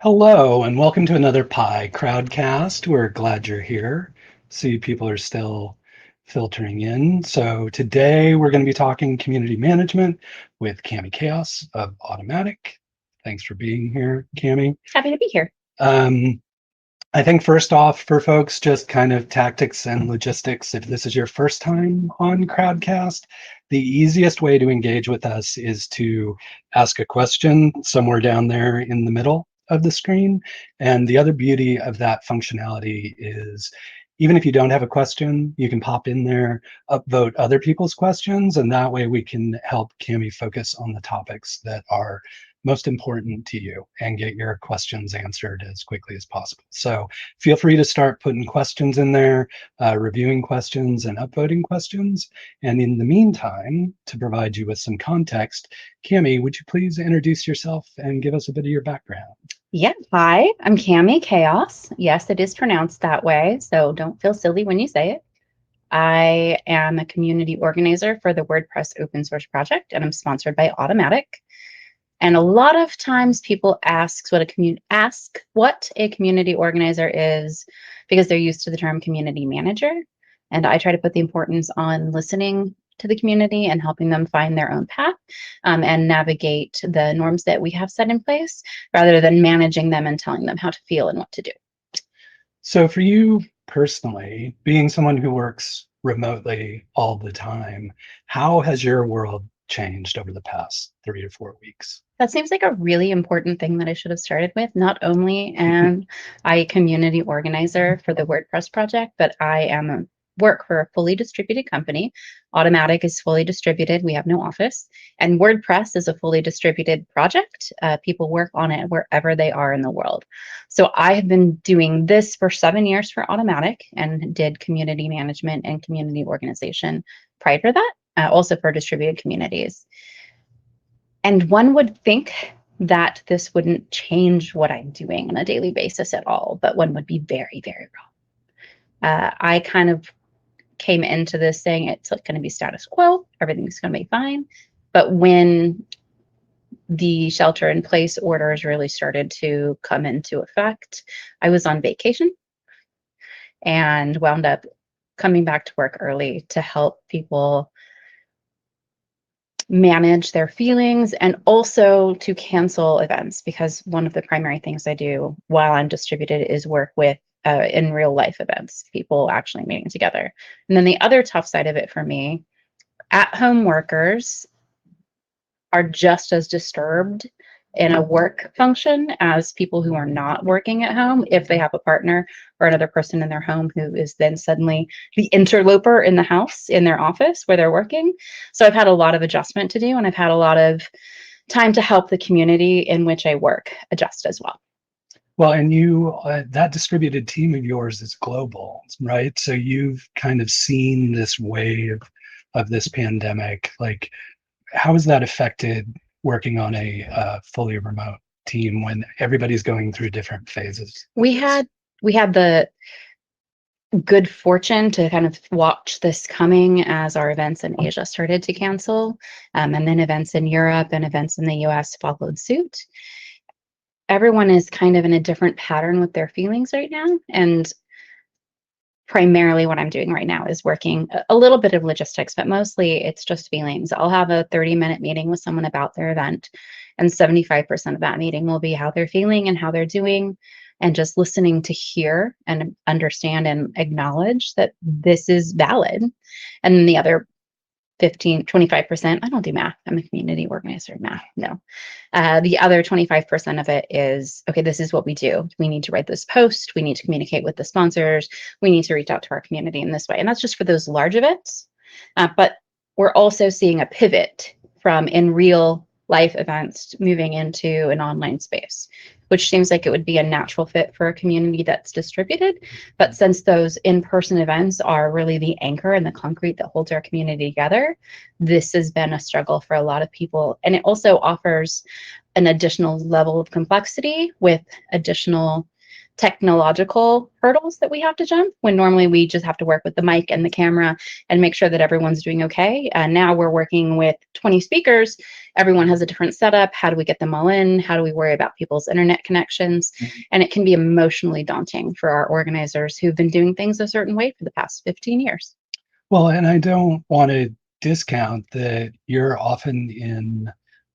Hello, and welcome to another Crowdcast. We're glad you're here. See, people are still filtering in. So today we're going to be talking community management with Cami Kaos of Automattic. Thanks for being here, Cami. Happy to be here. Um, I think first off, for folks, just kind of tactics and logistics. If this is your first time on Crowdcast, the easiest way to engage with us is to ask a question somewhere down there in the middle of the screen. And the other beauty of that functionality is even if you don't have a question, you can pop in there, upvote other people's questions, and that way we can help Cami focus on the topics that are most important to you and get your questions answered as quickly as possible. So feel free to start putting questions in there, reviewing questions and upvoting questions. And in the meantime, to provide you with some context, Cami, would you please introduce yourself and give us a bit of your background? Yeah, hi, I'm Cami Kaos. Yes, it is pronounced that way, so don't feel silly when you say it. I am a community organizer for the WordPress open source project, and I'm sponsored by Automattic. And a lot of times people ask what a community organizer is because they're used to the term community manager. And I try to put the importance on listening to the community and helping them find their own path and navigate the norms that we have set in place rather than managing them and telling them how to feel and what to do. So for you personally, being someone who works remotely all the time, how has your world changed over the past 3 to 4 weeks? That seems like a really important thing that I should have started with. Not only am I a community organizer for the WordPress project, but work for a fully distributed company. Automattic is fully distributed. We have no office. And WordPress is a fully distributed project. People work on it wherever they are in the world. So I have been doing this for 7 years for Automattic and did community management and community organization prior to that, also for distributed communities. And one would think that this wouldn't change what I'm doing on a daily basis at all, but one would be very, very wrong. I kind of came into this saying it's going to be status quo, everything's going to be fine. But when the shelter in place orders really started to come into effect, I was on vacation and wound up coming back to work early to help people manage their feelings and also to cancel events, because one of the primary things I do while I'm distributed is work with in real life events, people actually meeting together. And then the other tough side of it for me, at-home workers are just as disturbed in a work function as people who are not working at home if they have a partner or another person in their home who is then suddenly the interloper in the house, in their office where they're working. So I've had a lot of adjustment to do, and I've had a lot of time to help the community in which I work adjust as well. Well, and that distributed team of yours is global, right? So you've kind of seen this wave of this pandemic. Like, how has that affected working on a fully remote team when everybody's going through different phases? We had the good fortune to kind of watch this coming as our events in Asia started to cancel, and then events in Europe and events in the US followed suit. Everyone is kind of in a different pattern with their feelings right now. And primarily what I'm doing right now is working a little bit of logistics, but mostly it's just feelings. I'll have a 30-minute meeting with someone about their event, and 75% of that meeting will be how they're feeling and how they're doing, and just listening to hear and understand and acknowledge that this is valid. And then the other 25%, I don't do math. I'm a community organizer. Math, no. The other 25% of it is, okay, this is what we do. We need to write this post. We need to communicate with the sponsors. We need to reach out to our community in this way. And that's just for those large events. But we're also seeing a pivot from in real life events moving into an online space, which seems like it would be a natural fit for a community that's distributed. But since those in-person events are really the anchor and the concrete that holds our community together, this has been a struggle for a lot of people. And it also offers an additional level of complexity with additional technological hurdles that we have to jump, when normally we just have to work with the mic and the camera and make sure that everyone's doing okay. And now we're working with 20 speakers. Everyone has a different setup. How do we get them all in? How do we worry about people's internet connections? And it can be emotionally daunting for our organizers who've been doing things a certain way for the past 15 years. Well, and I don't want to discount that you're often in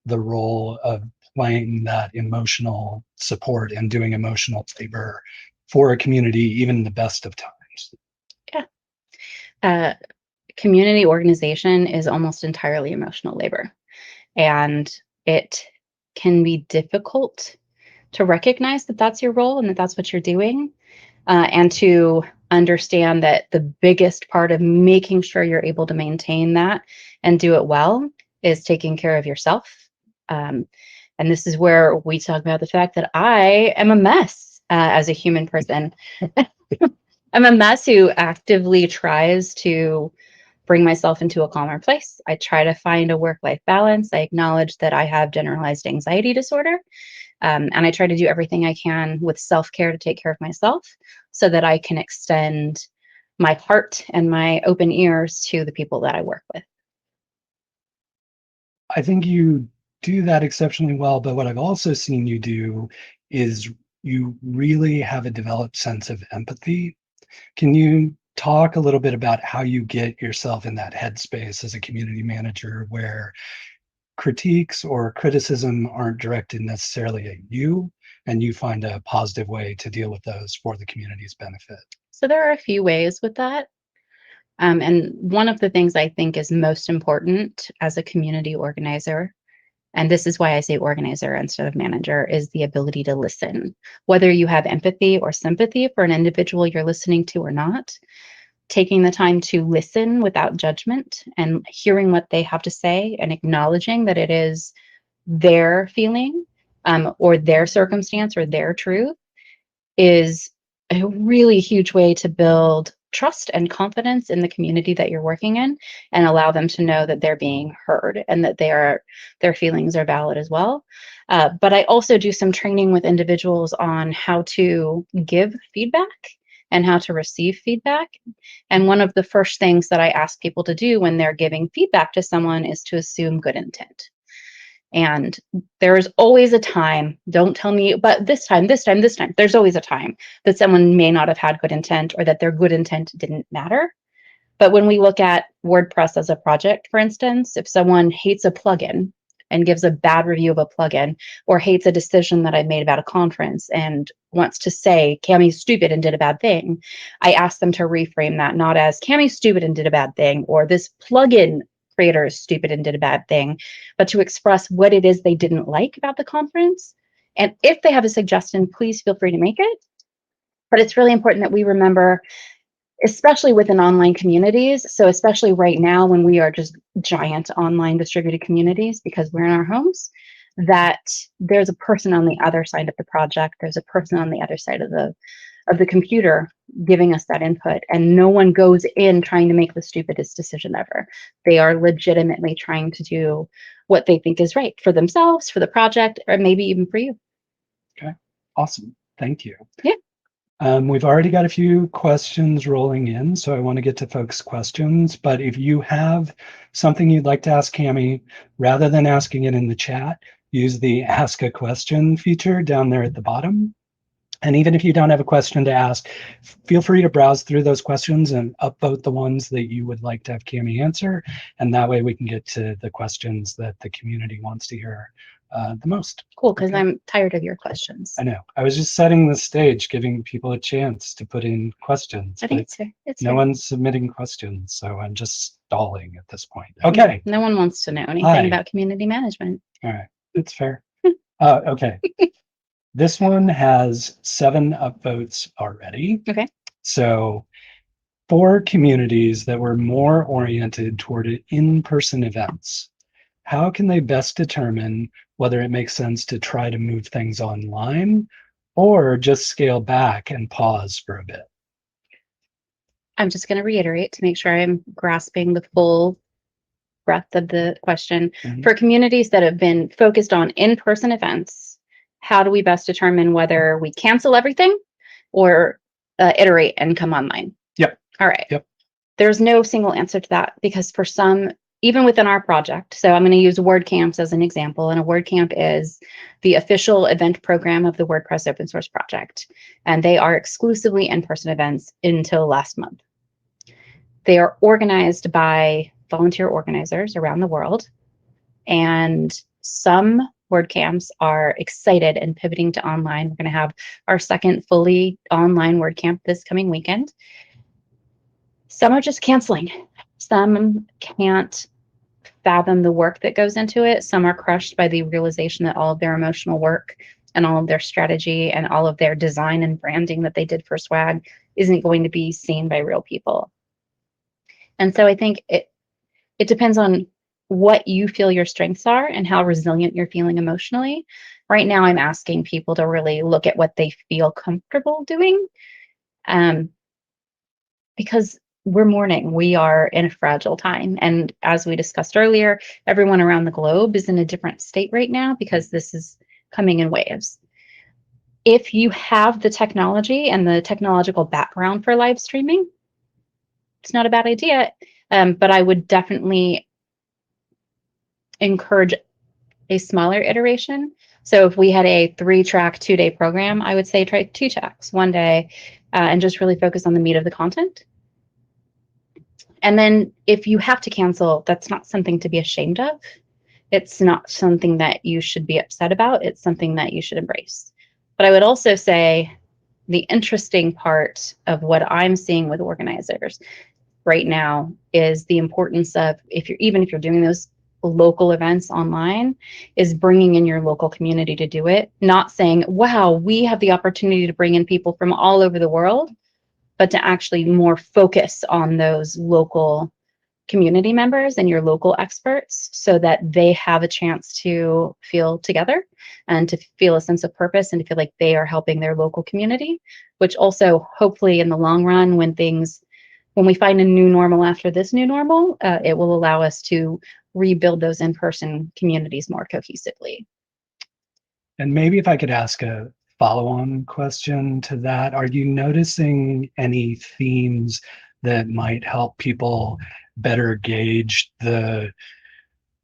the role of playing that emotional support and doing emotional labor for a community, even in the best of times. Yeah. Community organization is almost entirely emotional labor, and it can be difficult to recognize that that's your role and that that's what you're doing, and to understand that the biggest part of making sure you're able to maintain that and do it well is taking care of yourself. And this is where we talk about the fact that I am a mess as a human person. I'm a mess who actively tries to bring myself into a calmer place. I try to find a work-life balance. I acknowledge that I have generalized anxiety disorder. And I try to do everything I can with self-care to take care of myself so that I can extend my heart and my open ears to the people that I work with. I think you do that exceptionally well, but what I've also seen you do is you really have a developed sense of empathy. Can you talk a little bit about how you get yourself in that headspace as a community manager where critiques or criticism aren't directed necessarily at you, and you find a positive way to deal with those for the community's benefit? So there are a few ways with that. And one of the things I think is most important as a community organizer, and this is why I say organizer instead of manager, is the ability to listen. Whether you have empathy or sympathy for an individual you're listening to or not, taking the time to listen without judgment and hearing what they have to say and acknowledging that it is their feeling, or their circumstance or their truth, is a really huge way to build trust and confidence in the community that you're working in, and allow them to know that they're being heard and that their feelings are valid as well. But I also do some training with individuals on how to give feedback and how to receive feedback. And one of the first things that I ask people to do when they're giving feedback to someone is to assume good intent. And there is always a time, don't tell me, but this time, there's always a time that someone may not have had good intent or that their good intent didn't matter. But when we look at WordPress as a project, for instance, if someone hates a plugin and gives a bad review of a plugin, or hates a decision that I made about a conference and wants to say Cami's stupid and did a bad thing, I ask them to reframe that not as Cami's stupid and did a bad thing, or this plugin creator is stupid and did a bad thing, but to express what it is they didn't like about the conference. And if they have a suggestion, please feel free to make it. But it's really important that we remember, especially within online communities, so especially right now when we are just giant online distributed communities because we're in our homes, that there's a person on the other side of the project, there's a person on the other side of the computer giving us that input, and no one goes in trying to make the stupidest decision ever. They are legitimately trying to do what they think is right for themselves, for the project, or maybe even for you. Okay, awesome. Thank you. Yeah. We've already got a few questions rolling in, so I want to get to folks' questions. But if you have something you'd like to ask Cami, rather than asking it in the chat, use the Ask a Question feature down there at the bottom. And even if you don't have a question to ask, feel free to browse through those questions and upvote the ones that you would like to have Cami answer. And that way we can get to the questions that the community wants to hear the most. Cool, because I'm tired of your questions. I know. I was just setting the stage, giving people a chance to put in questions. I think it's fair. It's no fair. one's submitting questions, so I'm just stalling at this point. Okay. No one wants to know anything about community management. All right. It's fair. Okay. This one has 7 upvotes already. Okay. So for communities that were more oriented toward in-person events, how can they best determine whether it makes sense to try to move things online or just scale back and pause for a bit? I'm just going to reiterate to make sure I'm grasping the full breadth of the question. Mhm. For communities that have been focused on in-person events, how do we best determine whether we cancel everything or iterate and come online? Yep. All right. Yep. There's no single answer to that, because for some, even within our project, so I'm going to use WordCamps as an example, and a WordCamp is the official event program of the WordPress open source project, and they are exclusively in-person events until last month. They are organized by volunteer organizers around the world, and some WordCamps are excited and pivoting to online. We're going to have our second fully online WordCamp this coming weekend. Some are just canceling. Some can't fathom the work that goes into it. Some are crushed by the realization that all of their emotional work and all of their strategy and all of their design and branding that they did for swag isn't going to be seen by real people. And so I think it depends on what you feel your strengths are and how resilient you're feeling emotionally. Right now, I'm asking people to really look at what they feel comfortable doing, because we're mourning. We are in a fragile time. And as we discussed earlier, everyone around the globe is in a different state right now because this is coming in waves. If you have the technology and the technological background for live streaming, it's not a bad idea. But I would definitely encourage a smaller iteration. So if we had a 3-track, 2-day program, I would say try 2 tracks, 1 day, and just really focus on the meat of the content. And then if you have to cancel, that's not something to be ashamed of. It's not something that you should be upset about. It's something that you should embrace. But I would also say the interesting part of what I'm seeing with organizers right now is the importance of, even if you're doing those local events online, is bringing in your local community to do it. Not saying, wow, we have the opportunity to bring in people from all over the world, but to actually more focus on those local community members and your local experts so that they have a chance to feel together and to feel a sense of purpose and to feel like they are helping their local community, which also hopefully in the long run, when we find a new normal after this new normal, it will allow us to rebuild those in-person communities more cohesively. And maybe if I could ask a follow-on question to that, are you noticing any themes that might help people better gauge the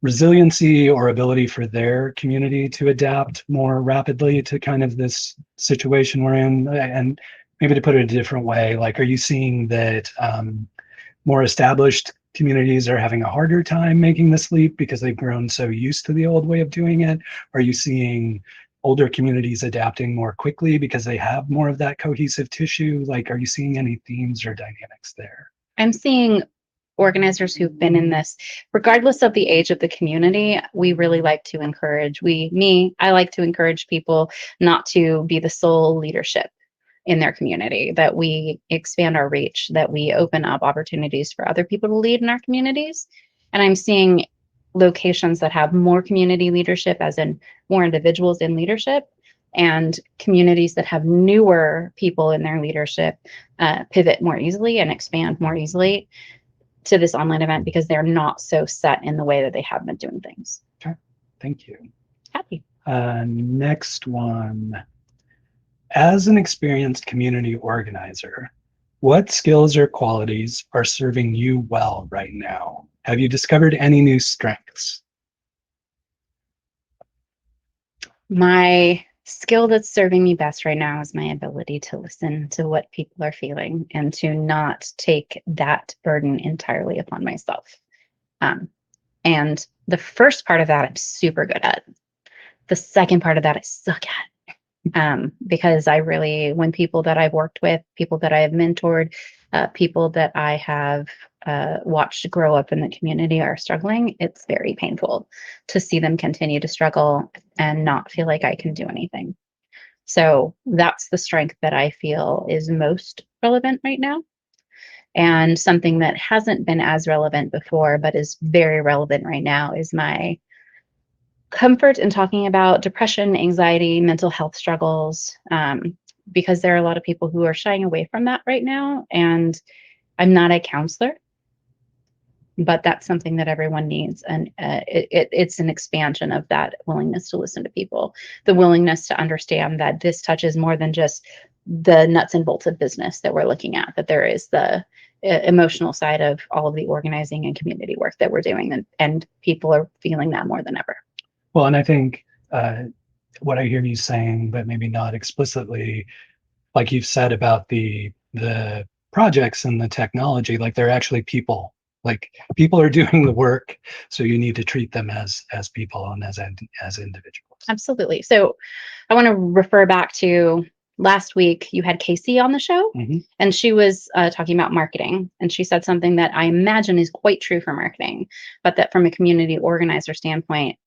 resiliency or ability for their community to adapt more rapidly to kind of this situation we're in? And maybe to put it a different way, like, are you seeing that more established communities are having a harder time making this leap because they've grown so used to the old way of doing it? Are you seeing older communities adapting more quickly because they have more of that cohesive tissue? Like, are you seeing any themes or dynamics there? I'm seeing organizers who've been in this, regardless of the age of the community, we really like to encourage, I like to encourage people not to be the sole leadership in their community, that we expand our reach, that we open up opportunities for other people to lead in our communities. And I'm seeing locations that have more community leadership, as in more individuals in leadership, and communities that have newer people in their leadership pivot more easily and expand more easily to this online event because they're not so set in the way that they have been doing things. Okay, thank you. Happy. Next one. As an experienced community organizer, what skills or qualities are serving you well right now? Have you discovered any new strengths? My skill that's serving me best right now is my ability to listen to what people are feeling and to not take that burden entirely upon myself. And the first part of that I'm super good at. The second part of that I suck at. Because when people that I've worked with, people that I have mentored, people that I have watched grow up in the community are struggling, it's very painful to see them continue to struggle and not feel like I can do anything. So that's the strength that I feel is most relevant right now. And something that hasn't been as relevant before, but is very relevant right now, is my comfort in talking about depression, anxiety, mental health struggles, because there are a lot of people who are shying away from that right now. And I'm not a counselor, but that's something that everyone needs. And it's an expansion of that willingness to listen to people, the willingness to understand that this touches more than just the nuts and bolts of business that we're looking at, that there is the emotional side of all of the organizing and community work that we're doing, and people are feeling that more than ever. Well, and I think what I hear you saying, but maybe not explicitly, like you've said about the projects and the technology, like they're actually people. Like people are doing the work, so you need to treat them as people and as individuals. Absolutely. So I want to refer back to last week. You had Casey on the show, and she was talking about marketing, and she said something that I imagine is quite true for marketing, but that from a community organizer standpoint,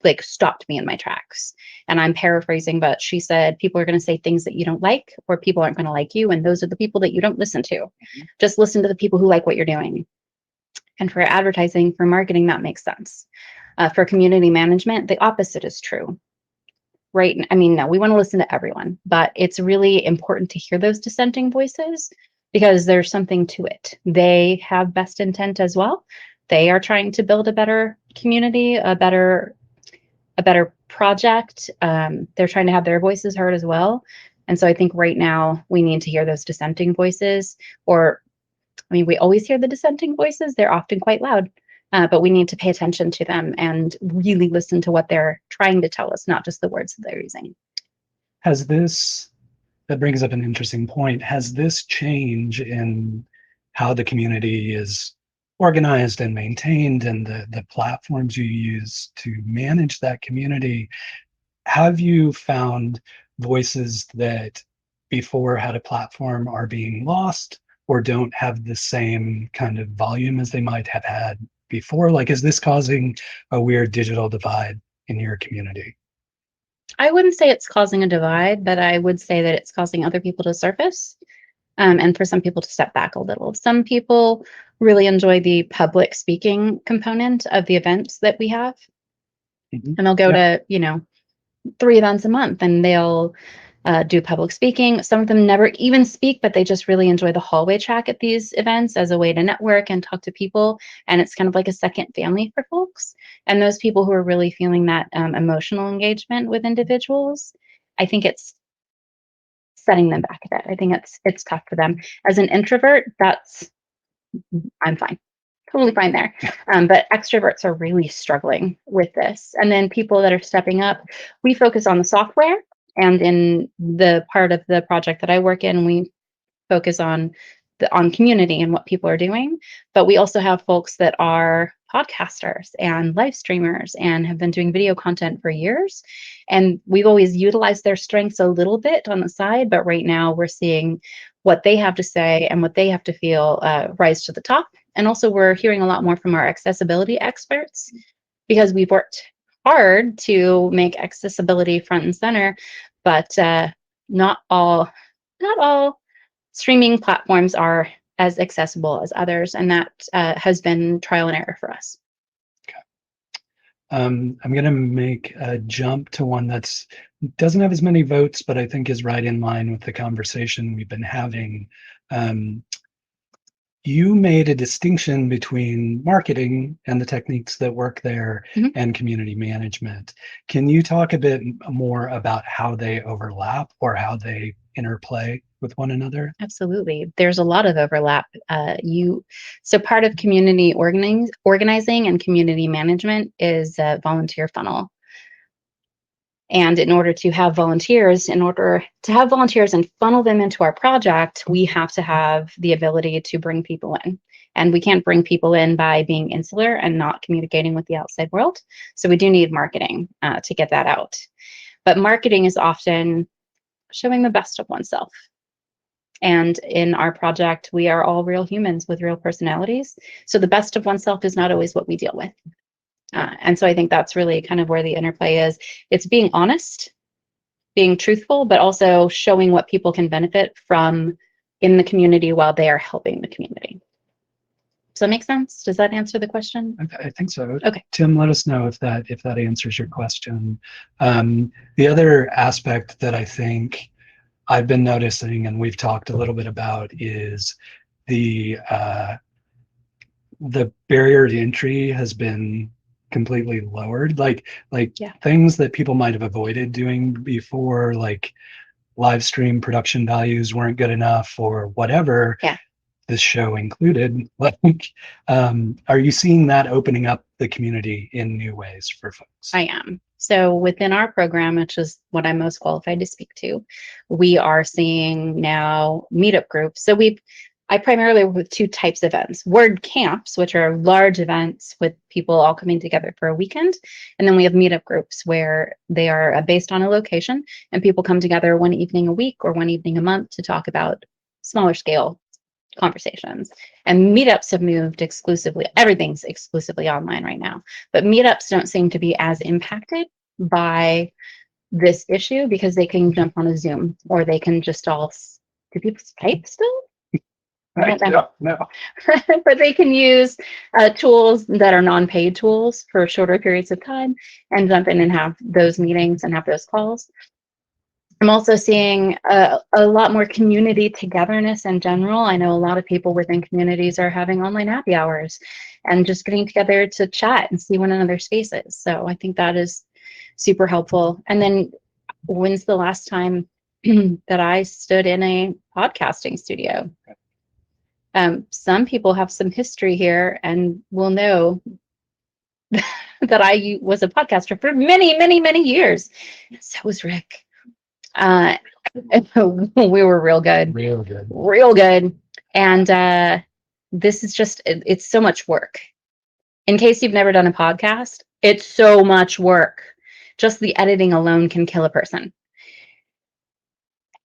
like stopped me in my tracks. And I'm paraphrasing, but she said, people are going to say things that you don't like, or people aren't going to like you. And those are the people that you don't listen to. Just listen to the people who like what you're doing. And for advertising, for marketing, that makes sense. For community management, the opposite is true. Right. I mean, no, we want to listen to everyone, but it's really important to hear those dissenting voices, because there's something to it. They have best intent as well. They are trying to build a better community, a better project. They're trying to have their voices heard as well. And so I think right now we need to hear those dissenting voices, or, I mean, we always hear the dissenting voices. They're often quite loud, but we need to pay attention to them and really listen to what they're trying to tell us, not just the words that they're using. That brings up an interesting point. Has this change in how the community is organized and maintained, and the platforms you use to manage that community, have you found voices that before had a platform are being lost or don't have the same kind of volume as they might have had before? Like, is this causing a weird digital divide in your community? I wouldn't say it's causing a divide, but I would say that it's causing other people to surface, and for some people to step back a little. Some people really enjoy the public speaking component of the events that we have. And they'll go to, 3 events a month, and they'll do public speaking. Some of them never even speak, but they just really enjoy the hallway track at these events as a way to network and talk to people. And it's kind of like a second family for folks. And those people who are really feeling that emotional engagement with individuals, I think it's setting them back a bit. I think it's tough for them. As an introvert, I'm fine. Totally fine there. But extroverts are really struggling with this. And then people that are stepping up, we focus on the software. And in the part of the project that I work in, we focus on community and what people are doing. But we also have folks that are podcasters and live streamers and have been doing video content for years. And we've always utilized their strengths a little bit on the side. But right now we're seeing what they have to say and what they have to feel rise to the top. And also we're hearing a lot more from our accessibility experts, because we've worked hard to make accessibility front and center, but not all streaming platforms are as accessible as others, and that has been trial and error for us. I'm going to make a jump to one that's doesn't have as many votes, but I think is right in line with the conversation we've been having. You made a distinction between marketing and the techniques that work there and community management. Can you talk a bit more about how they overlap or how they interplay with one another? Absolutely. There's a lot of overlap. So part of community organizing and community management is a volunteer funnel. And in order to have volunteers and funnel them into our project, we have to have the ability to bring people in. And we can't bring people in by being insular and not communicating with the outside world. So we do need marketing to get that out. But marketing is often showing the best of oneself. And in our project, we are all real humans with real personalities. So the best of oneself is not always what we deal with. And so I think that's really kind of where the interplay is. It's being honest, being truthful, but also showing what people can benefit from in the community while they are helping the community. Does that make sense? Does that answer the question? I think so. Okay. Tim, let us know if that answers your question. The other aspect that I think I've been noticing, and we've talked a little bit about, is the barrier to entry has been completely lowered. Like things that people might have avoided doing before, like live stream production values weren't good enough or whatever, Yeah. this show included. Like, are you seeing that opening up the community in new ways for folks? I am. So within our program, which is what I'm most qualified to speak to, we are seeing now meetup groups. So I primarily work with two types of events: WordCamps, which are large events with people all coming together for a weekend, and then we have meetup groups where they are based on a location, and people come together one evening a week or one evening a month to talk about smaller scale conversations. And meetups have moved exclusively, everything's exclusively online right now, but meetups don't seem to be as impacted by this issue because they can jump on a Zoom, or they can just all, do people Skype still? I don't know. No. But they can use tools that are non-paid tools for shorter periods of time and jump in and have those meetings and have those calls. I'm also seeing a lot more community togetherness in general. I know a lot of people within communities are having online happy hours and just getting together to chat and see one another's faces. So I think that is super helpful. And then when's the last time that I stood in a podcasting studio? Some people have some history here and will know that I was a podcaster for many, many, many years. So was Rick. We were real good. Real good. Real good. And this is just, it's so much work. In case you've never done a podcast, it's so much work. Just the editing alone can kill a person.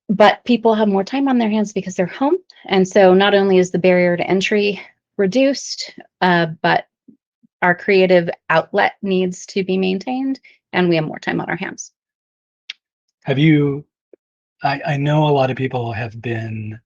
But people have more time on their hands because they're home. And so not only is the barrier to entry reduced, but our creative outlet needs to be maintained, and we have more time on our hands. Have you, I know a lot of people have been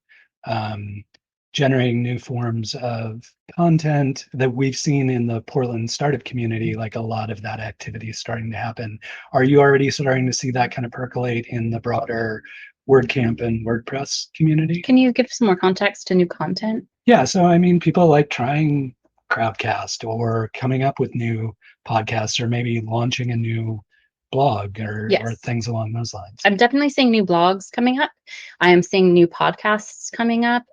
generating new forms of content that we've seen in the Portland startup community, like a lot of that activity is starting to happen. Are you already starting to see that kind of percolate in the broader WordCamp and WordPress community? Can you give some more context to new content? Yeah, so I mean, people like trying Crowdcast or coming up with new podcasts or maybe launching a new blog or things along those lines. I'm definitely seeing new blogs coming up. I am seeing new podcasts coming up.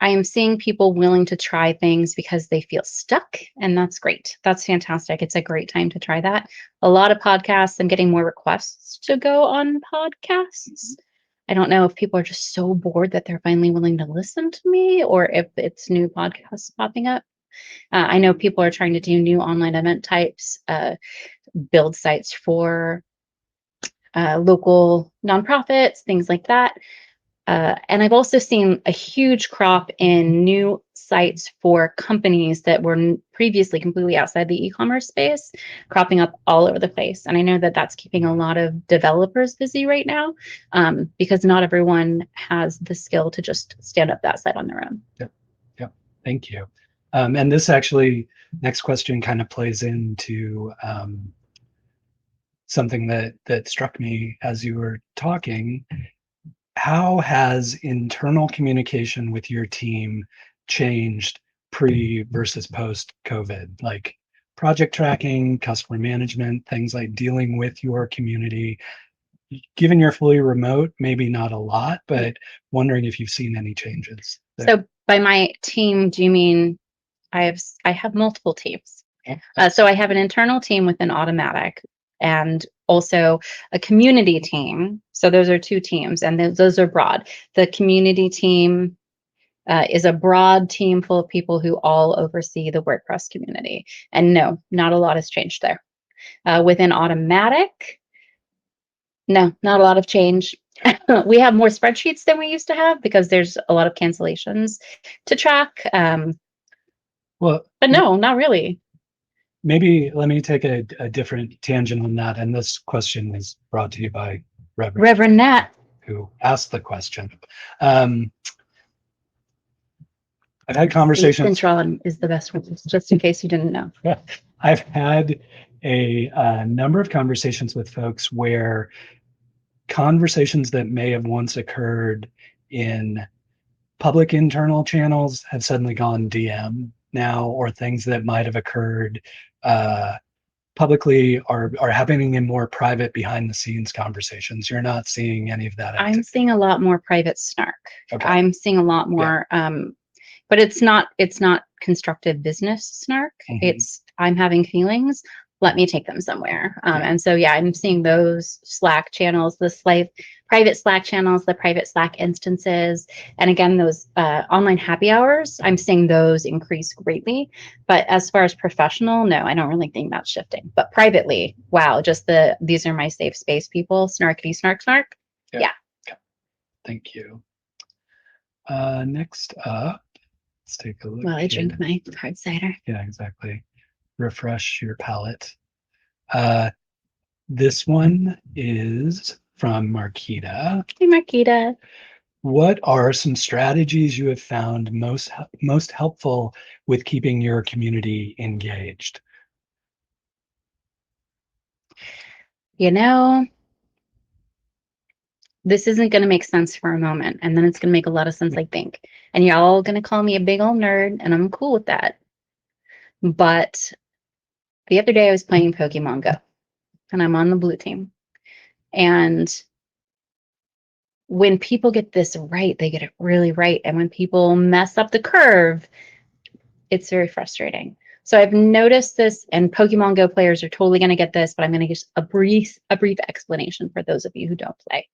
I am seeing people willing to try things because they feel stuck, and that's great. That's fantastic. It's a great time to try that. A lot of podcasts, I'm getting more requests to go on podcasts. I don't know if people are just so bored that they're finally willing to listen to me, or if it's new podcasts popping up. I know people are trying to do new online event types, build sites for local nonprofits, things like that. And I've also seen a huge crop in new sites for companies that were previously completely outside the e-commerce space, cropping up all over the place. And I know that that's keeping a lot of developers busy right now, because not everyone has the skill to just stand up that site on their own. Yeah, thank you. And this actually, next question kind of plays into something that struck me as you were talking. How has internal communication with your team changed pre versus post COVID? Like project tracking, customer management, things like dealing with your community. Given you're fully remote, maybe not a lot, but wondering if you've seen any changes there. So by my team, do you mean I have multiple teams? So I have an internal team within Automattic, and also a community team. So those are two teams, and those are broad. The community team is a broad team full of people who all oversee the WordPress community. And no, not a lot has changed there. Within Automattic, no, not a lot of change. We have more spreadsheets than we used to have because there's a lot of cancellations to track. Well, but no, not really. Maybe let me take a different tangent on that. And this question is brought to you by Reverend Nat, who asked the question. I've had conversations. Intron is the best one, just in case you didn't know. I've had a number of conversations with folks where conversations that may have once occurred in public internal channels have suddenly gone DM now, or things that might have occurred publicly are happening in more private behind the scenes conversations. You're not seeing any of that activity. I'm seeing a lot more private snark. Okay. I'm seeing a lot more, but it's not constructive business snark. It's I'm having feelings. Let me take them somewhere. And so, yeah, I'm seeing those Slack channels, the private Slack channels, the private Slack instances. And again, those online happy hours, I'm seeing those increase greatly. But as far as professional, no, I don't really think that's shifting. But privately, wow, just these are my safe space people, snarkity, snark, snark. Yeah. Thank you. Next up, let's take a look. Well, I drink my hard cider. Yeah, exactly. Refresh your palate. This one is from Marquita. Hey, Marquita. What are some strategies you have found most helpful with keeping your community engaged? You know, this isn't going to make sense for a moment, and then it's going to make a lot of sense, I think. And y'all going to call me a big old nerd, and I'm cool with that. But the other day I was playing Pokemon Go, and I'm on the blue team. And when people get this right, they get it really right. And when people mess up the curve, it's very frustrating. So I've noticed this, and Pokemon Go players are totally going to get this, but I'm going to give a brief explanation for those of you who don't play.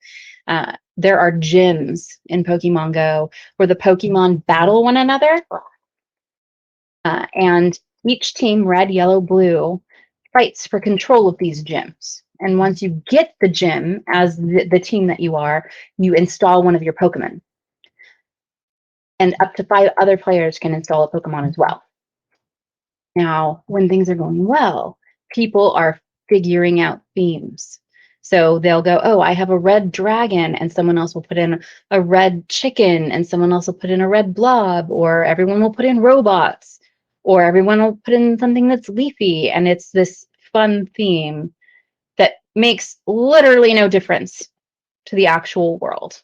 There are gyms in Pokemon Go where the Pokemon battle one another, and each team, red, yellow, blue, fights for control of these gyms. And once you get the gym as the team that you are, you install one of your Pokemon. And up to 5 other players can install a Pokemon as well. Now, when things are going well, people are figuring out themes. So they'll go, oh, I have a red dragon, and someone else will put in a red chicken, and someone else will put in a red blob, or everyone will put in robots, or everyone will put in something that's leafy. And it's this fun theme that makes literally no difference to the actual world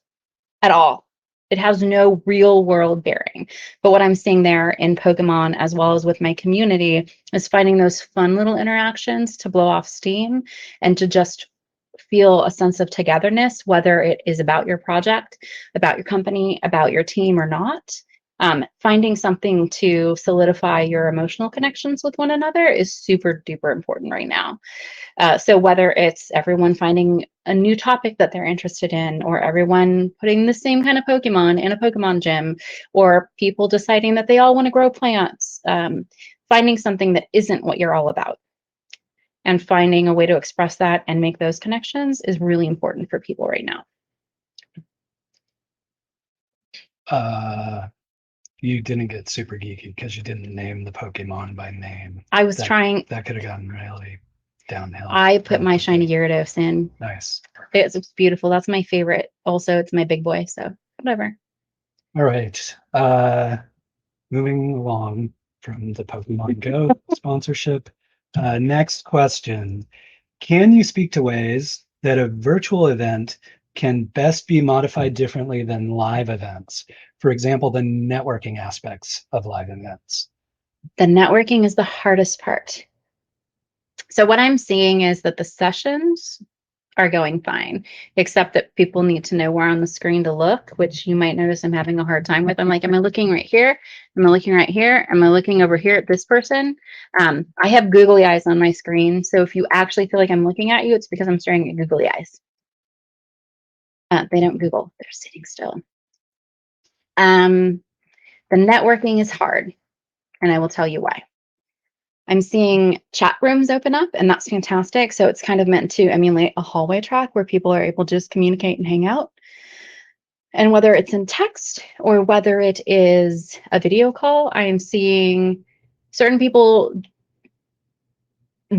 at all. It has no real world bearing. But what I'm seeing there in Pokemon, as well as with my community, is finding those fun little interactions to blow off steam and to just feel a sense of togetherness, whether it is about your project, about your company, about your team or not. Finding something to solidify your emotional connections with one another is super duper important right now. So whether it's everyone finding a new topic that they're interested in, or everyone putting the same kind of Pokemon in a Pokemon gym, or people deciding that they all want to grow plants, finding something that isn't what you're all about and finding a way to express that and make those connections is really important for people right now. You didn't get super geeky because you didn't name the Pokemon by name. I was trying. That could have gotten really downhill. I put my shiny Gyarados in. Nice. It's beautiful. That's my favorite. Also, it's my big boy, so whatever. All right. Moving along from the Pokemon Go sponsorship. Next question. Can you speak to ways that a virtual event can best be modified differently than live events? For example, the networking aspects of live events. The networking is the hardest part. So what I'm seeing is that the sessions are going fine, except that people need to know where on the screen to look, which you might notice I'm having a hard time with. I'm like, am I looking right here? Am I looking right here? Am I looking over here at this person? I have googly eyes on my screen. So if you actually feel like I'm looking at you, it's because I'm staring at googly eyes. They don't Google, they're sitting still. The networking is hard, and I will tell you why. I'm seeing chat rooms open up, and that's fantastic. So it's kind of meant to emulate a hallway track where people are able to just communicate and hang out. And whether it's in text or whether it is a video call, I am seeing certain people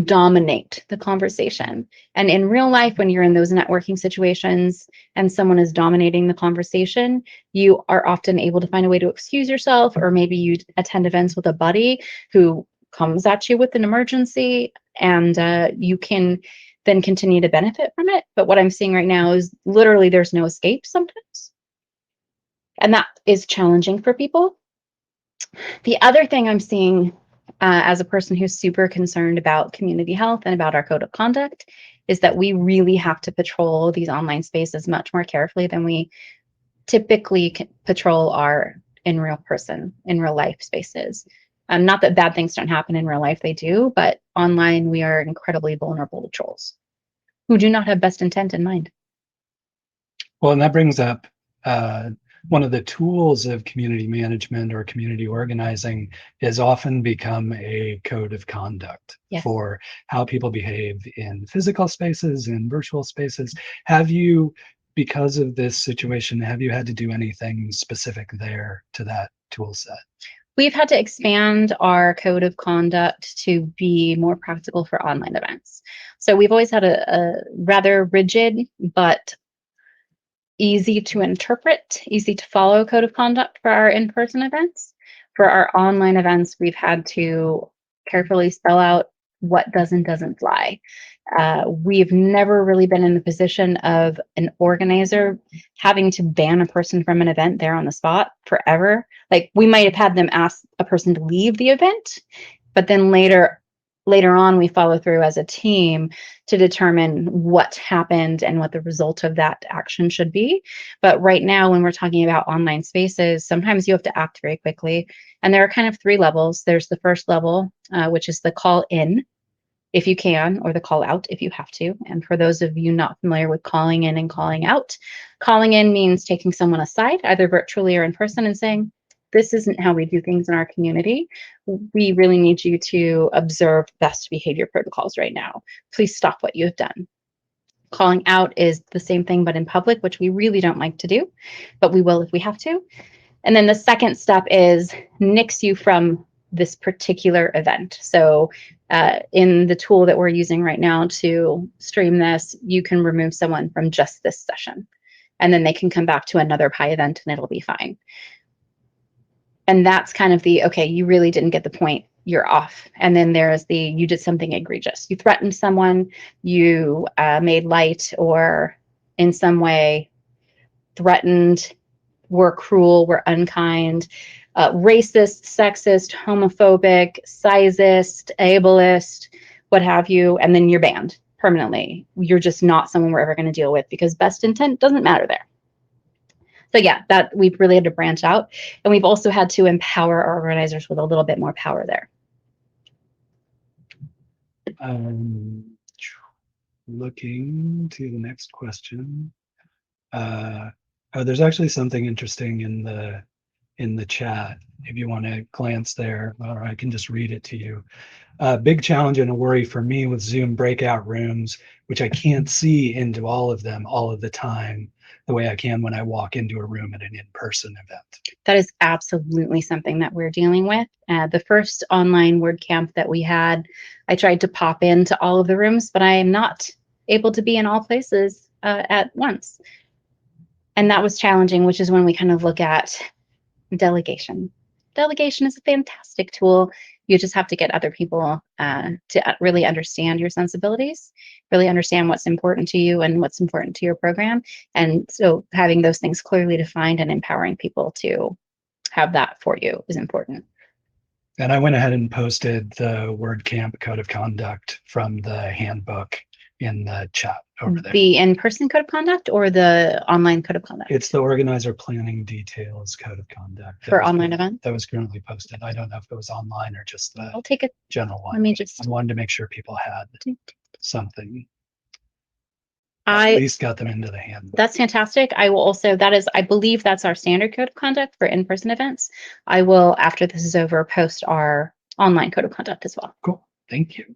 dominate the conversation. And in real life, when you're in those networking situations and someone is dominating the conversation, you are often able to find a way to excuse yourself, or maybe you attend events with a buddy who comes at you with an emergency, and you can then continue to benefit from it. But what I'm seeing right now is literally there's no escape sometimes. And that is challenging for people. The other thing I'm seeing as a person who's super concerned about community health and about our code of conduct, is that we really have to patrol these online spaces much more carefully than we typically patrol our in real life spaces. Not that bad things don't happen in real life, they do, but online we are incredibly vulnerable to trolls who do not have best intent in mind. Well, and that brings up one of the tools of community management or community organizing has often become a code of conduct for how people behave in physical spaces, in virtual spaces. Have you, because of this situation, have you had to do anything specific there to that tool set? We've had to expand our code of conduct to be more practical for online events. So we've always had a rather rigid but easy to interpret, easy to follow code of conduct for our in-person events. For our online events, we've had to carefully spell out what does and doesn't fly. We've never really been in the position of an organizer having to ban a person from an event there on the spot forever. Like, we might have had them ask a person to leave the event, but then later on we follow through as a team to determine what happened and what the result of that action should be. But right now, when we're talking about online spaces, sometimes you have to act very quickly. And there are kind of three levels. There's the first level, which is the call in, if you can, or the call out if you have to. And for those of you not familiar with calling in and calling out, calling in means taking someone aside, either virtually or in person, and saying, this isn't how we do things in our community. We really need you to observe best behavior protocols right now. Please stop what you have done. Calling out is the same thing, but in public, which we really don't like to do, but we will if we have to. And then the second step is nix you from this particular event. So in the tool that we're using right now to stream this, you can remove someone from just this session, and then they can come back to another Pi event and it'll be fine. And that's kind of the, okay, you really didn't get the point, you're off. And then there's the, you did something egregious. You threatened someone, you made light, or in some way threatened, were cruel, were unkind, racist, sexist, homophobic, sizist, ableist, what have you, and then you're banned permanently. You're just not someone we're ever going to deal with because best intent doesn't matter there. So yeah, that we've really had to branch out, and we've also had to empower our organizers with a little bit more power there. Looking to the next question. There's actually something interesting in the chat. If you want to glance there, or I can just read it to you. Big challenge and a worry for me with Zoom breakout rooms, which I can't see into all of them all of the time, the way I can when I walk into a room at an in-person event. That is absolutely something that we're dealing with. The first online WordCamp that we had, I tried to pop into all of the rooms, but I am not able to be in all places at once. And that was challenging, which is when we kind of look at delegation. Delegation is a fantastic tool. You just have to get other people to really understand your sensibilities, really understand what's important to you and what's important to your program. And so having those things clearly defined and empowering people to have that for you is important. And I went ahead and posted the WordCamp code of conduct from the handbook in the chat over there. The in-person code of conduct or the online code of conduct? It's the organizer planning details code of conduct for online events that was currently posted. I don't know if it was online or just the I'll take a general one. Let me just. I wanted to make sure people had something. I at least got them into the handbook. That's fantastic. I will also, I believe that's our standard code of conduct for in-person events. I will, after this is over, post our online code of conduct as well. Cool. Thank you.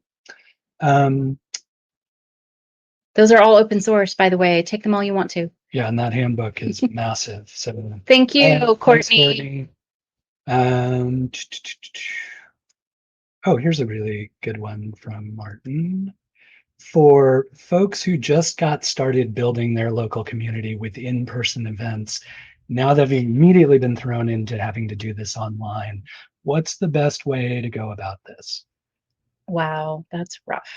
Those are all open source, by the way. Take them all you want to. Yeah, and that handbook is massive. So thank you, Courtney. Oh, here's a really good one from Martin. For folks who just got started building their local community with in-person events, now that they've immediately been thrown into having to do this online, what's the best way to go about this? Wow, that's rough.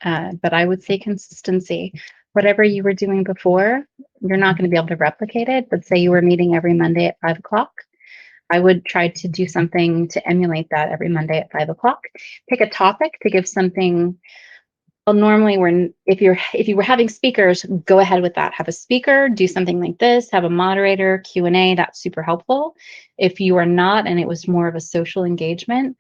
But I would say consistency. Whatever you were doing before, you're not going to be able to replicate it. But say you were meeting every Monday at 5 o'clock. I would try to do something to emulate that every Monday at 5 o'clock. Pick a topic to give something. Well, normally if you were having speakers, go ahead with that. Have a speaker, do something like this, have a moderator, Q&A, that's super helpful. If you are not, and it was more of a social engagement,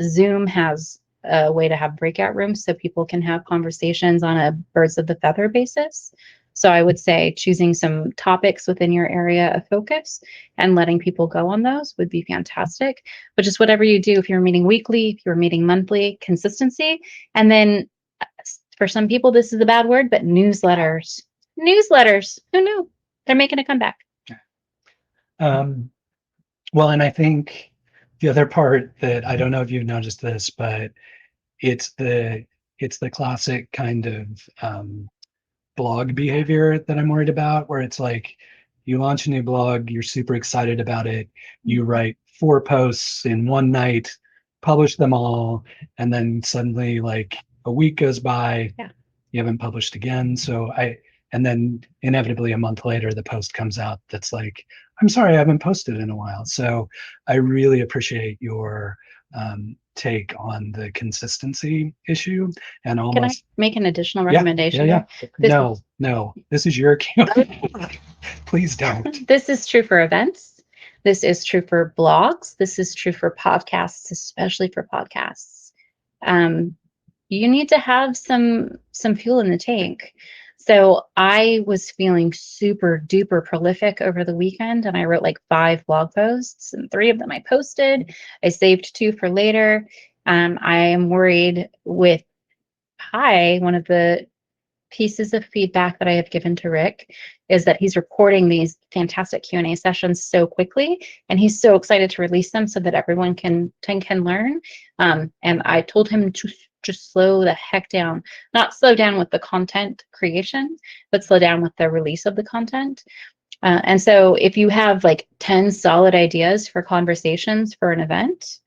Zoom has a way to have breakout rooms so people can have conversations on a birds of the feather basis. So I would say choosing some topics within your area of focus and letting people go on those would be fantastic. But just whatever you do, if you're meeting weekly, if you're meeting monthly, consistency, and then for some people, this is a bad word, but newsletters. Newsletters. Who knew? They're making a comeback. Well, and I think the other part that I don't know if you've noticed this, but it's the classic kind of blog behavior that I'm worried about, where it's like you launch a new blog, you're super excited about it, you write 4 posts in one night, publish them all, and then suddenly like a week goes by, Yeah. you haven't published again. And then inevitably a month later, the post comes out that's like, I'm sorry, I haven't posted in a while. So I really appreciate your take on the consistency issue and Can I almost, make an additional yeah, recommendation? yeah. This, No, this is your account. Please don't. this is true for events. This is true for blogs. This is true for podcasts, especially for podcasts. You need to have some fuel in the tank. So I was feeling super duper prolific over the weekend, and I wrote like 5 blog posts, and 3 of them I posted. I saved 2 for later. I am worried with one of the pieces of feedback that I have given to Rick is that he's recording these fantastic Q&A sessions so quickly, and he's so excited to release them so that everyone can learn. And I told him to just slow the heck down, not slow down with the content creation, but slow down with the release of the content. And so if you have like 10 solid ideas for conversations for an event,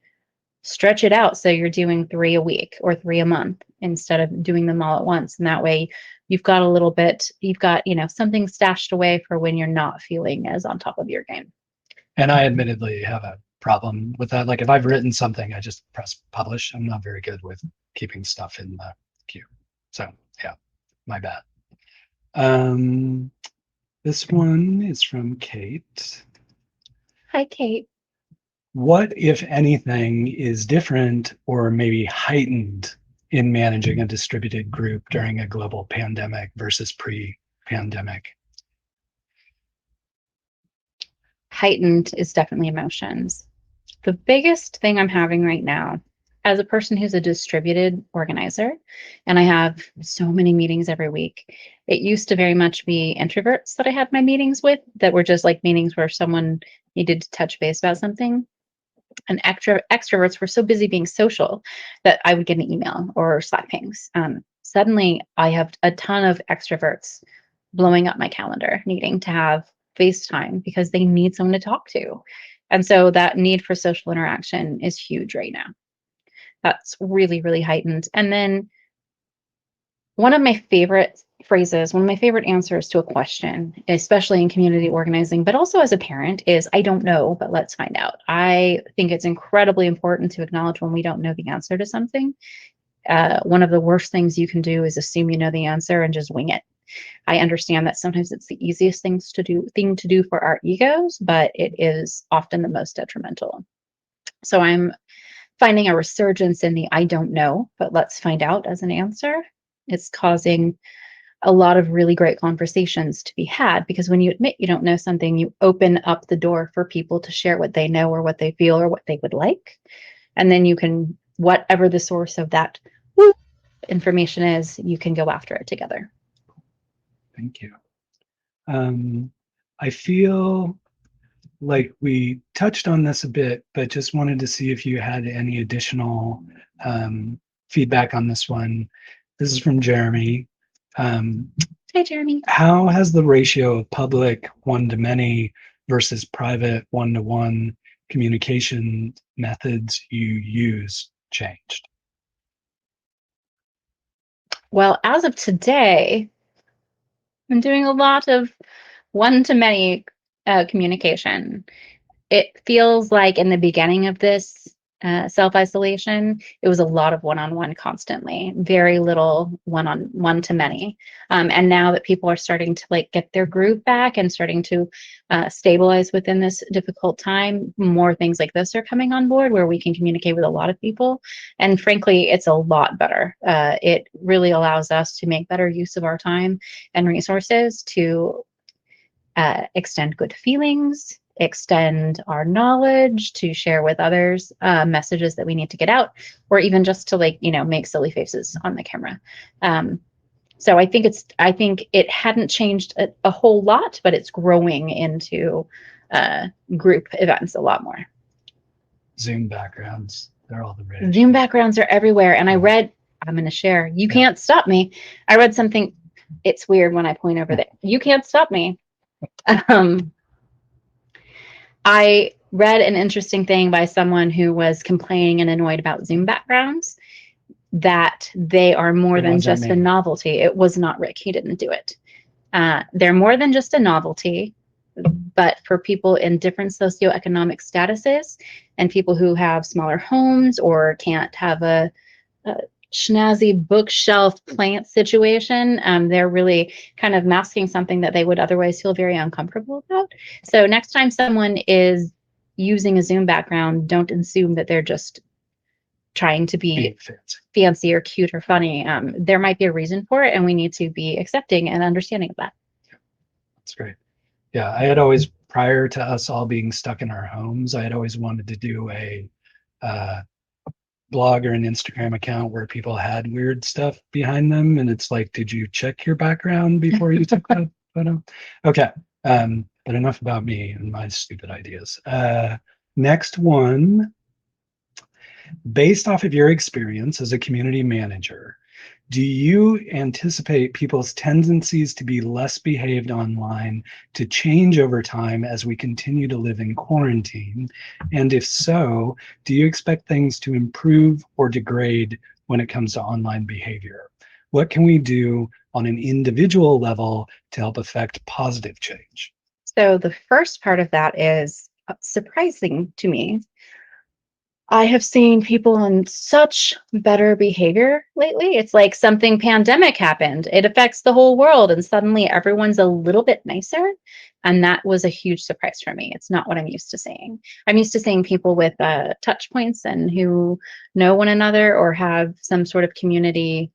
stretch it out so you're doing 3 a week or 3 a month instead of doing them all at once. And that way you've got a little bit, you've got, something stashed away for when you're not feeling as on top of your game. And I admittedly have a problem with that. Like if I've written something, I just press publish. I'm not very good with keeping stuff in the queue. So yeah, my bad. This one is from Kate. Hi, Kate. What, if anything, is different or maybe heightened in managing a distributed group during a global pandemic versus pre-pandemic? Heightened is definitely emotions. The biggest thing I'm having right now, as a person who's a distributed organizer, and I have so many meetings every week, it used to very much be introverts that I had my meetings with that were just like meetings where someone needed to touch base about something. And extroverts were so busy being social that I would get an email or Slack pings. Suddenly, I have a ton of extroverts blowing up my calendar, needing to have FaceTime because they need someone to talk to. And so that need for social interaction is huge right now. That's really, really heightened. And then one of my favorite phrases, one of my favorite answers to a question, especially in community organizing, but also as a parent, is I don't know, but let's find out. I think it's incredibly important to acknowledge when we don't know the answer to something. One of the worst things you can do is assume you know the answer and just wing it. I understand that sometimes it's the easiest thing to do for our egos, but it is often the most detrimental. So I'm finding a resurgence in the I don't know, but let's find out as an answer. It's causing a lot of really great conversations to be had because when you admit you don't know something, you open up the door for people to share what they know or what they feel or what they would like. And then you can, whatever the source of that information is, you can go after it together. Thank you. I feel like we touched on this a bit, but just wanted to see if you had any additional feedback on this one. This is from Jeremy. Hi, Jeremy. How has the ratio of public one-to-many versus private one-to-one communication methods you use changed? Well, as of today, I'm doing a lot of one-to-many communication. it feels like in the beginning of this self-isolation, it was a lot of one-on-one constantly, very little one to many. And now that people are starting to like get their groove back and starting to stabilize within this difficult time, more things like this are coming on board where we can communicate with a lot of people. And frankly, it's a lot better. It really allows us to make better use of our time and resources to extend good feelings, extend our knowledge, to share with others messages that we need to get out, or even just to like, make silly faces on the camera. So I think it hadn't changed a whole lot, but it's growing into group events a lot more. Zoom backgrounds, they're all the rage. Zoom backgrounds are everywhere. And I'm going to share, you can't stop me. I read something, it's weird when I point over there. You can't stop me. I read an interesting thing by someone who was complaining and annoyed about Zoom backgrounds, that they are more than just a novelty. It was not Rick. He didn't do it. They're more than just a novelty, but for people in different socioeconomic statuses and people who have smaller homes or can't have a snazzy bookshelf plant situation, they're really kind of masking something that they would otherwise feel very uncomfortable about. So next time someone is using a Zoom background, don't assume that they're just trying to be fancy or cute or funny. There might be a reason for it, and we need to be accepting and understanding of that. That's great. Yeah, I had always, prior to us all being stuck in our homes, I had always wanted to do a blog or an Instagram account where people had weird stuff behind them, and it's like, did you check your background before you took that photo? Okay, but enough about me and my stupid ideas. Next one, based off of your experience as a community manager, do you anticipate people's tendencies to be less behaved online to change over time as we continue to live in quarantine? And if so, do you expect things to improve or degrade when it comes to online behavior? What can we do on an individual level to help affect positive change? So the first part of that is surprising to me. I have seen people on such better behavior lately. It's like something pandemic happened. It affects the whole world, and suddenly everyone's a little bit nicer. And that was a huge surprise for me. It's not what I'm used to seeing. I'm used to seeing people with touch points and who know one another or have some sort of community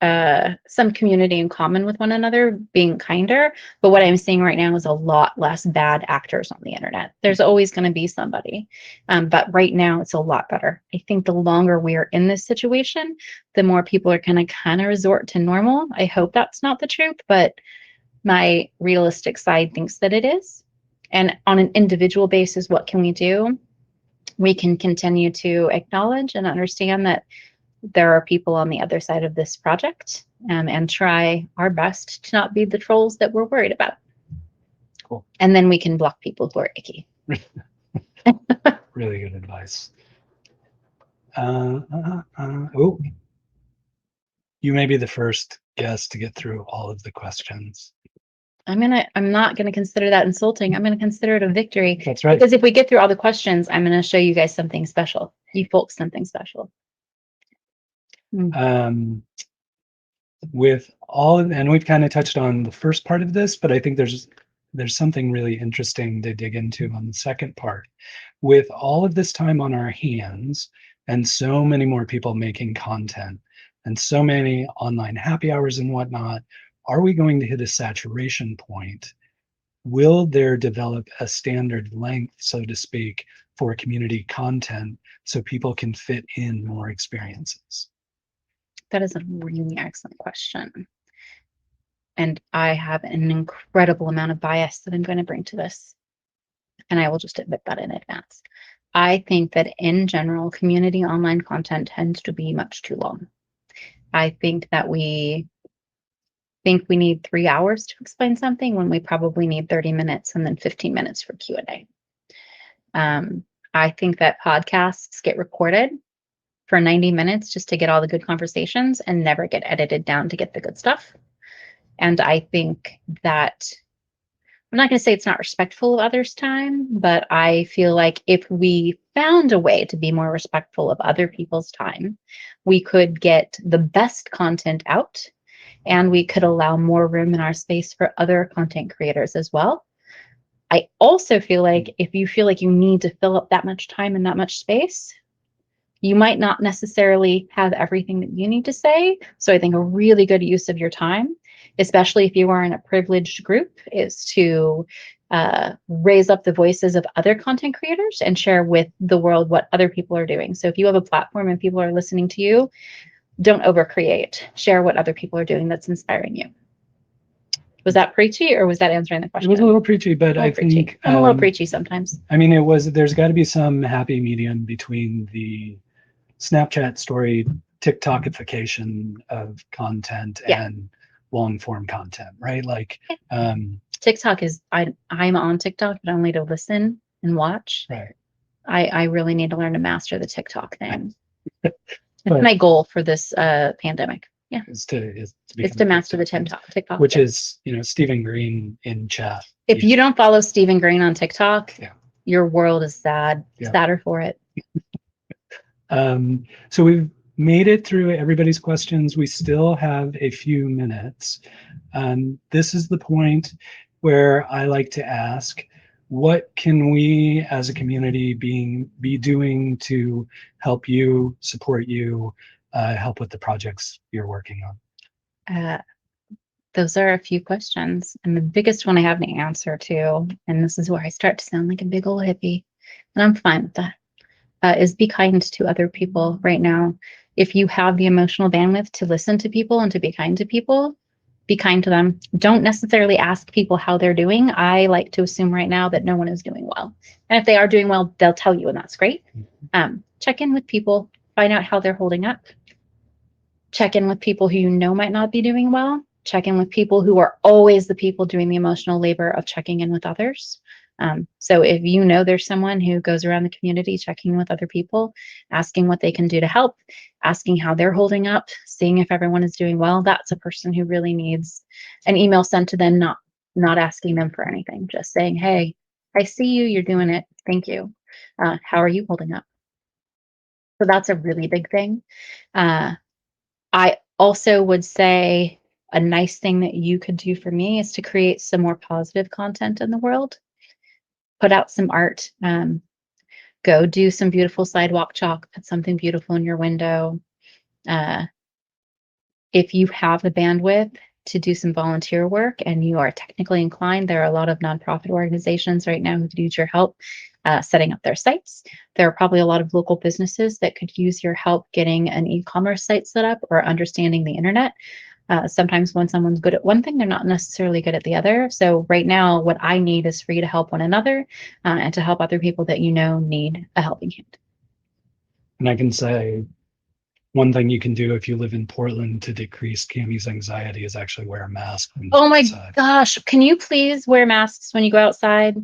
in common with one another, being kinder. But what I'm seeing right now is a lot less bad actors on the internet. There's always going to be somebody. But right now it's a lot better. I think the longer we are in this situation, the more people are going to kind of resort to normal. I hope that's not the truth, but my realistic side thinks that it is. And on an individual basis, what can we do? We can continue to acknowledge and understand that there are people on the other side of this project, and try our best to not be the trolls that we're worried about. Cool. And then we can block people who are icky. Really good advice. Oh, you may be the first guest to get through all of the questions. I'm not gonna consider that insulting. I'm gonna consider it a victory. That's right. Because if we get through all the questions, I'm gonna show you guys something special. You folks something special. With all, and we've kind of touched on the first part of this, but I think there's something really interesting to dig into on the second part. With all of this time on our hands and so many more people making content and so many online happy hours and whatnot, are we going to hit a saturation point? Will there develop a standard length, so to speak, for community content so people can fit in more experiences? That is a really excellent question. And I have an incredible amount of bias that I'm going to bring to this. And I will just admit that in advance. I think that in general, community online content tends to be much too long. I think that we need 3 hours to explain something when we probably need 30 minutes and then 15 minutes for Q&A. I think that podcasts get recorded for 90 minutes just to get all the good conversations and never get edited down to get the good stuff. And I think that I'm not going to say it's not respectful of others' time, but I feel like if we found a way to be more respectful of other people's time, we could get the best content out, and we could allow more room in our space for other content creators as well. I also feel like if you feel like you need to fill up that much time and that much space, you might not necessarily have everything that you need to say. So I think a really good use of your time, especially if you are in a privileged group, is to raise up the voices of other content creators and share with the world what other people are doing. So if you have a platform and people are listening to you, don't overcreate. Share what other people are doing that's inspiring you. Was that preachy, or was that answering the It question? was a little preachy, but I think I'm a little preachy sometimes. I mean, there's got to be some happy medium between the Snapchat story TikTokification of content and long form content, right? Like TikTok is I'm on TikTok, but only to listen and watch. Right. I really need to learn to master the TikTok thing. It's my goal for this pandemic. Yeah. Is to master the TikTok. Which is, Stephen Green in chat. If you don't follow Stephen Green on TikTok, yeah, your world is sad. Sadder for it. So we've made it through everybody's questions. We still have a few minutes. This is the point where I like to ask, what can we as a community be doing to help you, support you, help with the projects you're working on? Those are a few questions. And the biggest one I have an answer to, and this is where I start to sound like a big old hippie, and I'm fine with that, is be kind to other people right now. If you have the emotional bandwidth to listen to people and to be kind to people, be kind to them. Don't necessarily ask people how they're doing. I like to assume right now that no one is doing well. And if they are doing well, they'll tell you, and that's great. Check in with people, find out how they're holding up. Check in with people who you know might not be doing well. Check in with people who are always the people doing the emotional labor of checking in with others. So if you know there's someone who goes around the community checking with other people, asking what they can do to help, asking how they're holding up, seeing if everyone is doing well, that's a person who really needs an email sent to them, not asking them for anything, just saying, hey, I see you, you're doing it, thank you. How are you holding up? So that's a really big thing. I also would say a nice thing that you could do for me is to create some more positive content in the world. Put out some art. Go do some beautiful sidewalk chalk. Put something beautiful in your window. If you have the bandwidth to do some volunteer work and you are technically inclined, there are a lot of nonprofit organizations right now who could use your help setting up their sites. There are probably a lot of local businesses that could use your help getting an e-commerce site set up or understanding the internet. Sometimes when someone's good at one thing, they're not necessarily good at the other. So right now, what I need is for you to help one another and to help other people that you know need a helping hand. And I can say one thing you can do if you live in Portland to decrease Cami's anxiety is actually wear a mask. Oh my gosh, can you please wear masks when you go outside?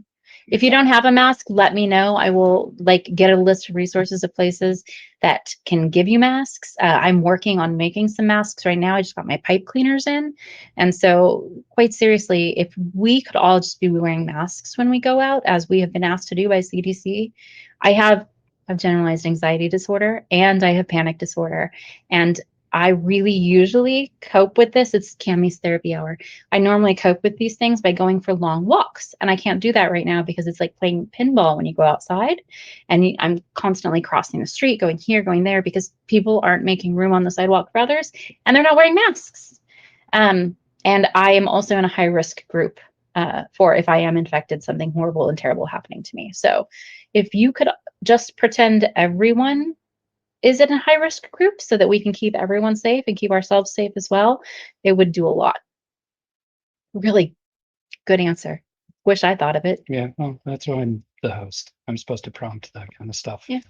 If you don't have a mask, let me know. I will get a list of resources of places that can give you masks. I'm working on making some masks right now. I just got my pipe cleaners in. And so quite seriously, if we could all just be wearing masks when we go out, as we have been asked to do by CDC, I have generalized anxiety disorder and I have panic disorder. And I really usually cope with this. It's Cami's therapy hour. I normally cope with these things by going for long walks. And I can't do that right now because it's like playing pinball when you go outside. And I'm constantly crossing the street, going here, going there, because people aren't making room on the sidewalk for others and they're not wearing masks. And I am also in a high risk group for if I am infected, something horrible and terrible happening to me. So if you could just pretend everyone is in a high risk group so that we can keep everyone safe and keep ourselves safe as well, it would do a lot. Really good answer. Wish I thought of it. Yeah, well, that's why I'm the host. I'm supposed to prompt that kind of stuff. Yeah.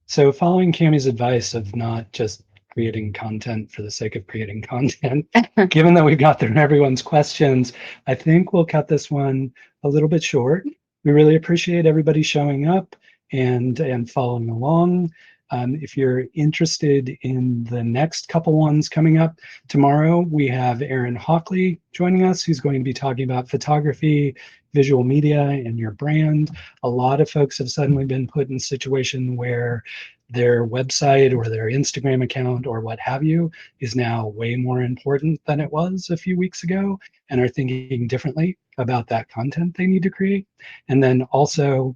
So following Cami's advice of not just creating content for the sake of creating content, given that we've got through everyone's questions, I think we'll cut this one a little bit short. We really appreciate everybody showing up and following along. If you're interested in the next couple ones coming up, tomorrow we have Aaron Hockley joining us, who's going to be talking about photography, visual media, and your brand. A lot of folks have suddenly been put in a situation where their website or their Instagram account or what have you is now way more important than it was a few weeks ago, and are thinking differently about that content they need to create. And then also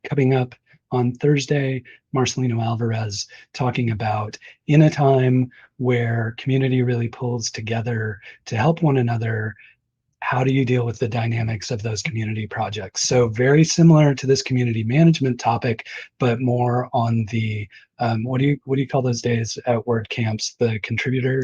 coming up on Thursday, Marcelino Alvarez talking about in a time where community really pulls together to help one another, how do you deal with the dynamics of those community projects? So very similar to this community management topic, but more on the what do you call those days at WordCamps? The contributor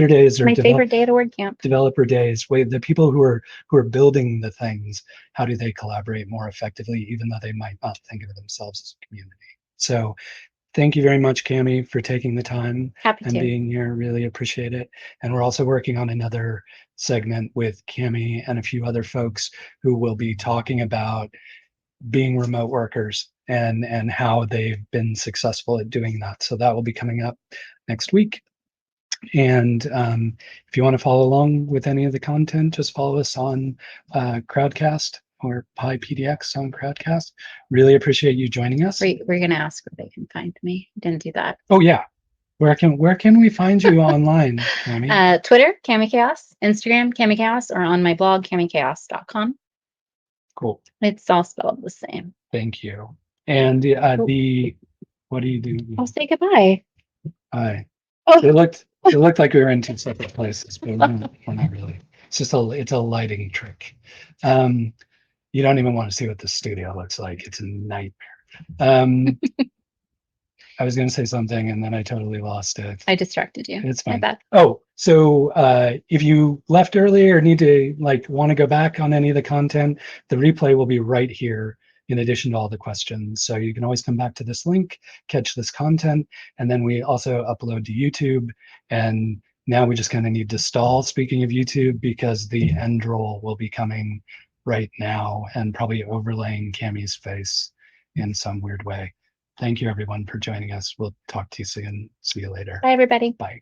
days or My favorite day at a WordCamp. developer days. Wait, the people who are building the things, how do they collaborate more effectively, even though they might not think of themselves as a community? So thank you very much, Cami, for taking the time Happy and to. being here. Really appreciate it. And we're also working on another segment with Cami and a few other folks who will be talking about being remote workers and how they've been successful at doing that. So that will be coming up next week. And if you want to follow along with any of the content, just follow us on Crowdcast or PyPDX on Crowdcast. Really appreciate you joining us. We're going to ask where they can find me. Didn't do that. Oh yeah. Where can we find you online, Cami? Twitter, Cami Kaos, Instagram, Cami Kaos, or on my blog, camikaos.com. Cool. It's all spelled the same. Thank you. And what do you do? I'll say goodbye. Hi. Oh. It looked like we were in two separate places, but we're not really. It's a lighting trick. You don't even want to see what the studio looks like. It's a nightmare. I was going to say something and then I totally lost it. I distracted you. It's fine. My bad. Oh, so if you left early or need to want to go back on any of the content, the replay will be right here in addition to all the questions. So you can always come back to this link, catch this content, and then we also upload to YouTube. And now we just kind of need to stall, speaking of YouTube, because the end roll will be coming right now and probably overlaying Cami's face in some weird way. Thank you, everyone, for joining us. We'll talk to you soon. See you later. Bye, everybody. Bye.